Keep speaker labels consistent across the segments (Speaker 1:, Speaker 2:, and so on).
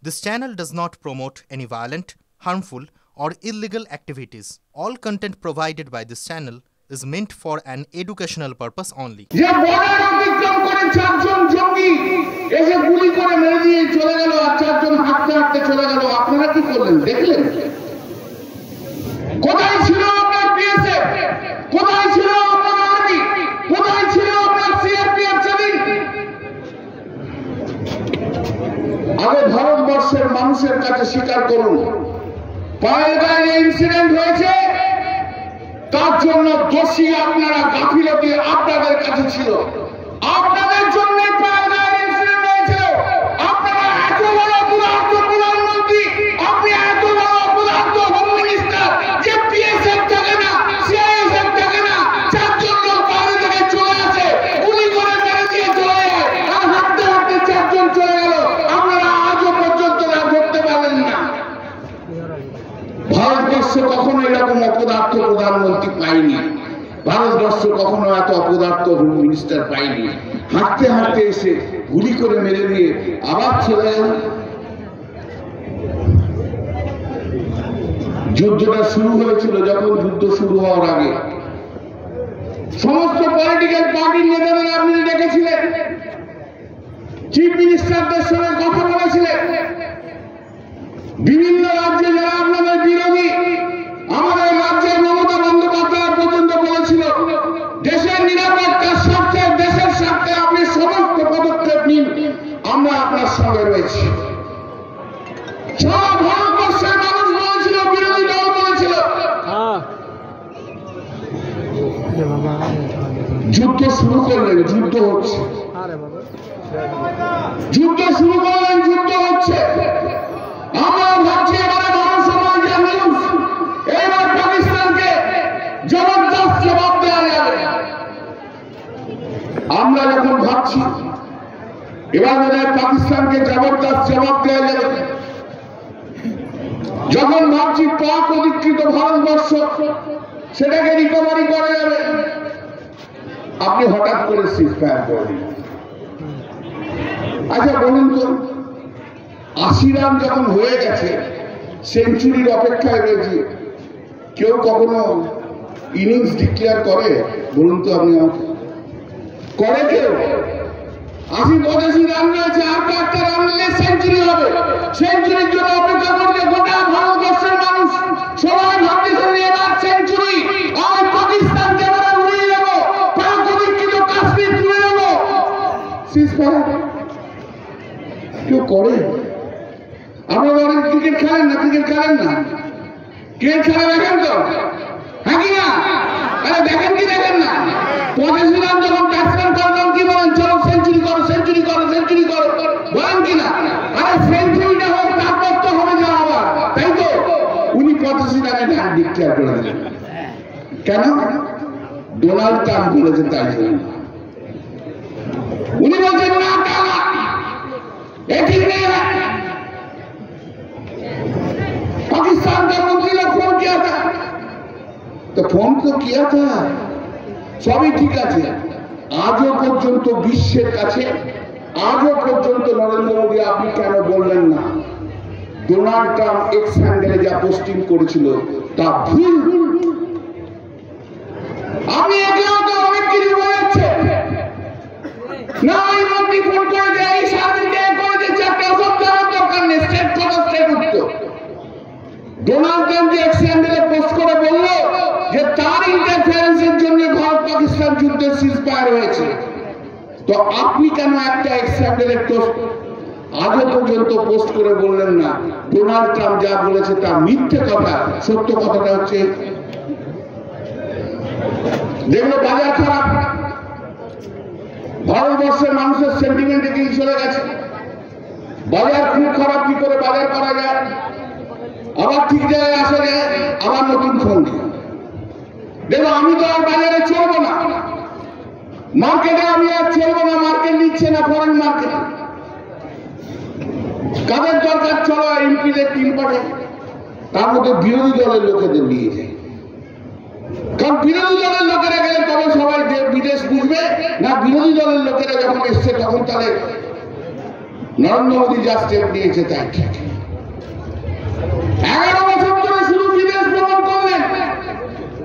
Speaker 1: This channel does not promote any violent, harmful, or illegal activities. All content provided by this channel is meant for an educational purpose only.
Speaker 2: যে border অতিক্রম করে চারজন জঙ্গি এসে গুলি করে মেরে দিয়ে চলে গেল আর চারজন হাঁটতে হাঁটতে চলে গেল। আপনারা কি করলেন দেখলেন? কোথায় ছিল আপনার বিএসএফ? কোথায় ছিল আপনার আর্মি? কোথায় ছিল আপনার সিআরপিএফ সেদিন? আগে ভারতবর্ষের মানুষের কাছে স্বীকার করুন, পহেলগাঁওয়ে ইনসিডেন্ট হয়েছে, তার জন্য দোষী আপনারা, গাফিলতি আপনাদের কাছে ছিল। আপনাদের জন্য পহেলগাঁওয়ে ইনসিডেন্ট হয়েছিল। আপনারা এত বড় অপদার্থ প্রধানমন্ত্রী, আপনি এত বড় অপদার্থ হোম মিনিস্টার যে বিএসএফ থাকে না, সিআইএসএফ থাকে না, চারজন লোক বাইরে থেকে চলে আসে, গুলি করে মেরে দিয়ে চলে যায়, আর হাঁটতে হাঁটতে চারজন চলে গেল। আপনারা আজও পর্যন্ত ধরতে পারলেন না। ভারতবর্ষ কখনো এরকম অপদার্থ প্রধানমন্ত্রী পায়নি। ভারতবর্ষ কখনো এত অপদার্থ হোম মিনিস্টার পায়নি। হাঁটতে হাঁটতে এসে গুলি করে মেরে দিয়ে আবার চলে গেল। যুদ্ধটা শুরু হয়েছিল যখন যুদ্ধ শুরু হওয়ার আগে সমস্ত পলিটিক্যাল পার্টির নেতাদের আপনি ডেকেছিলেন, চিফ মিনিস্টারদের সঙ্গে কথা বলেছিলেন। বিভিন্ন রাজ্যে যারা আপনাদের বিরোধী, আমাদের রাজ্যে মমতা বন্দ্যোপাধ্যায় পর্যন্ত বলেছিল দেশের নিরাপত্তার স্বার্থে, দেশের স্বার্থে আপনি সমস্ত পদক্ষেপ নিন, আমরা আপনার সঙ্গে রয়েছি। সারা ভারতবর্ষের মানুষ বলেছিল, বিরোধী দল বলেছিল। যুদ্ধ শুরু করলেন, যুদ্ধ হচ্ছে। যুদ্ধ শুরু করলেন, যুদ্ধ হচ্ছে। আমরা ভাবছি এবারে বড় সময় যা নিউজ, এবার পাকিস্তানকে জবরদস্ত জবাব দেওয়া যাবে। আমরা যখন ভাবছি এবার পাকিস্তানকে জবরদস্ত জবাব দেওয়া যাবে, যখন ভাবছি পাক অধিকৃত ভারতবর্ষ সেটাকে রিকভারি করা যাবে, আপনি হঠাৎ করে সিজফায়ার করে দিলেন। আচ্ছা বলুন তো, ৮০ রান যখন হয়ে গেছে, সেঞ্চুরির অপেক্ষায় রয়েছে, কেউ কখনো ইনিংস ডিক্লেয়ার করে? বলুন তো আপনি আমাকে, করে কেউ? ৮০-৮৫ রান রয়েছে, আর কয়েকটা রান নিলে সেঞ্চুরি হবে। সেঞ্চুরির জন্য অপেক্ষা করছে গোটা ভারতবর্ষের মানুষ। সবাই ভাবতেছেন এবার সেঞ্চুরি, আর পাকিস্তানকে আমরা উড়িয়ে দেবো, পাক অধিকৃত কাশ্মীর তুলে দেবো। সিজফায়ার কেউ করে? আপনারা অনেক ক্রিকেট খেলেন না? ক্রিকেট খেলেন না? ক্রিকেট খেলা দেখেন তো? হ্যাঁ কি না? আরে দেখেন কি দেখেন না? ৮৫ রান যখন ব্যাটসম্যান করবেন কি বলেন? চলো সেঞ্চুরি করো, সেঞ্চুরি করো, সেঞ্চুরি করো, বলেন কি না? আরে সেঞ্চুরিটা হোক, তারপর তো হবে যা হবার, তাই তো? উনি ৮৫ রানে ডান ডিক্লেয়ার করে দিলেন। কেন? ডোনাল্ড ট্রাম্প বলেছেন তাই জন্য। উনি বলছেন না, টাকা এ ঠিক নেই। पाकिस्तान का मंत्री ने फोन किया था, तो फोन तो किया था, সবই ঠিক আছে। আজও পর্যন্ত বিশ্বের কাছে, আজও পর্যন্ত নরেন্দ্র মোদী আপনি কেন বললেন না ডোনাল্ড ট্রাম্প এক্স হ্যান্ডেলে যা পোস্টিং করেছিল তা ভুল? আমি এগিয়েও তো অনেক কিছু বলেছে না, এই মন্ত্রী ফোন করে দেয়, এই সারাদিন করে যে চারটে ওসব দেওয়ার দরকার নেই, স্টেট কথা স্টেট উঠতো। ডোনাল্ড ট্রাম্প যে এক্স হ্যান্ডেলে পোস্ট করে বলল যে তার ইন্টারফারেন্সের জন্য ভারত পাকিস্তান যুদ্ধের সিজফায়ার হয়েছে, তো আপনি কেন একটা এক্স হ্যান্ডেলে পোস্ট আজও পর্যন্ত পোস্ট করে বললেন না ডোনাল্ড ট্রাম্প যা বলেছে তা মিথ্যে কথা, সত্য কথাটা হচ্ছে? দেখলো বাজার খারাপ, ভারতবর্ষের মানুষের সেন্টিমেন্ট এগিয়ে চলে গেছে। বাজার খুব খারাপ, কি করে বাজার করা যায়? আবার ঠিক জায়গায় আসা যায়, আবার নতুন ফোন দিয়ে দেখো আমি তো আর বাজারে চলবো না, মার্কেটে আমি আর চলবো না, মার্কেট নিচ্ছে না ফরেন মার্কেট। কাদের দরকার? চলো এমপিদের টিম পাঠাই, তার মধ্যে বিরোধী দলের লোকেদের নিয়ে যায়। কারণ বিরোধী দলের লোকেরা গেলে তবে সবাই বিদেশ বুঝবে না, বিরোধী দলের লোকেরা যখন এসছে তখন তাহলে নরেন্দ্র মোদী যা স্টেপ নিয়েছে তাই ঠিক। 11 বছর ধরে শুধু বিদেশ ভ্রমণ করলেন,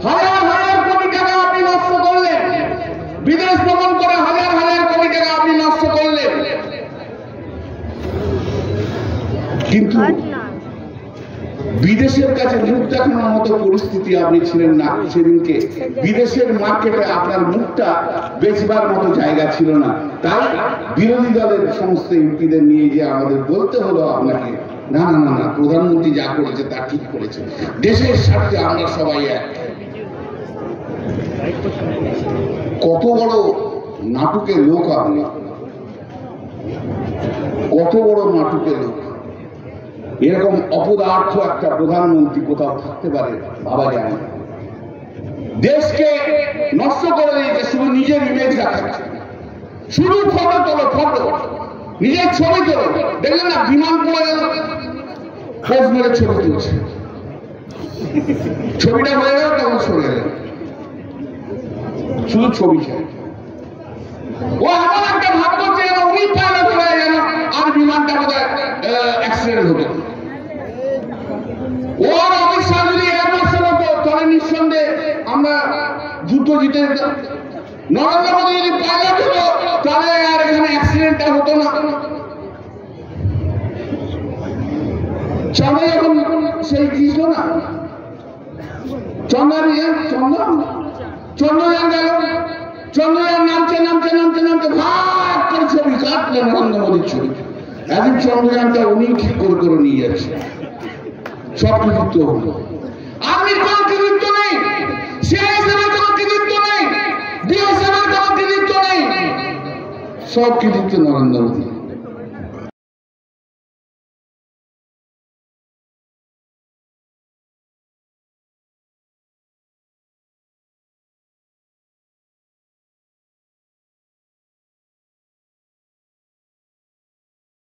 Speaker 2: হাজার হাজার কোটি টাকা আপনি নষ্ট করলেন। বিদেশ ভ্রমণ করে হাজার হাজার কোটি টাকা আপনি নষ্ট করলেন, কিন্তু বিদেশের কাছে মুখ দেখানোর মতো পরিস্থিতি আপনি ছিলেন না সেদিনকে। বিদেশের মার্কেটে আপনার মুখটা বেচবার মতো জায়গা ছিল না। তাই বিরোধী দলের সমস্ত এমপিদের নিয়ে যে আমাদের বলতে হলো আপনাকে, না না না না, প্রধানমন্ত্রী যা করেছে তা ঠিক করেছে, দেশের স্বার্থে আমরা সবাই এক। কত বড় নাটকের লোক আপনি, কত বড় নাটকের লোক। এরকম অপদার্থ একটা প্রধানমন্ত্রী কোথাও থাকতে পারে ভাবা যায় না। দেশকে নষ্ট করে দিয়েছে শুধু নিজের ইমেজ রাখাচ্ছে, শুধু ফটো তোলো, ফটো নিজের ছবি তোলো। দেখলেন না বিমান পড়ে গেল, খোঁজ মেরে ছবি তুলছে, ছবিটা হয়ে গেল তখন সরে গেল, শুধু ছবি চাই। ও এমন একটা ভাব করছে উনি পাইলট হয়ে গেল আর বিমানটা বোধহয় অ্যাক্সিডেন্ট হতো। ওর অমিত শাহ যদি এয়ার মার্শাল হতো তাহলে নিঃসন্দেহে আমরা যুদ্ধ জিতে যেতাম। নরেন্দ্র মোদী যদি পাইলট হতো তাহলে আর এখানে অ্যাক্সিডেন্টটা হতো না। চাঁদে যখন সেই গিয়েছিল না, চন্দ্রযান গেল, চন্দ্রযান নামছে নামছে নামছে নামছে ভাগ করে ছবি কাটলেন নরেন্দ্র মোদীর ছবি। একদিন চন্দ্রযানটা উনি ঠিক করে করে নিয়ে যাচ্ছে, সব কৃতিত্ব হলো। আর্মির কোন কৃতিত্ব নেই, সিআইএসএফের কোন কৃতিত্ব নেই, বিএসএফের কোন কৃতিত্ব নেই, সব কৃতিত্ব নরেন্দ্র মোদী।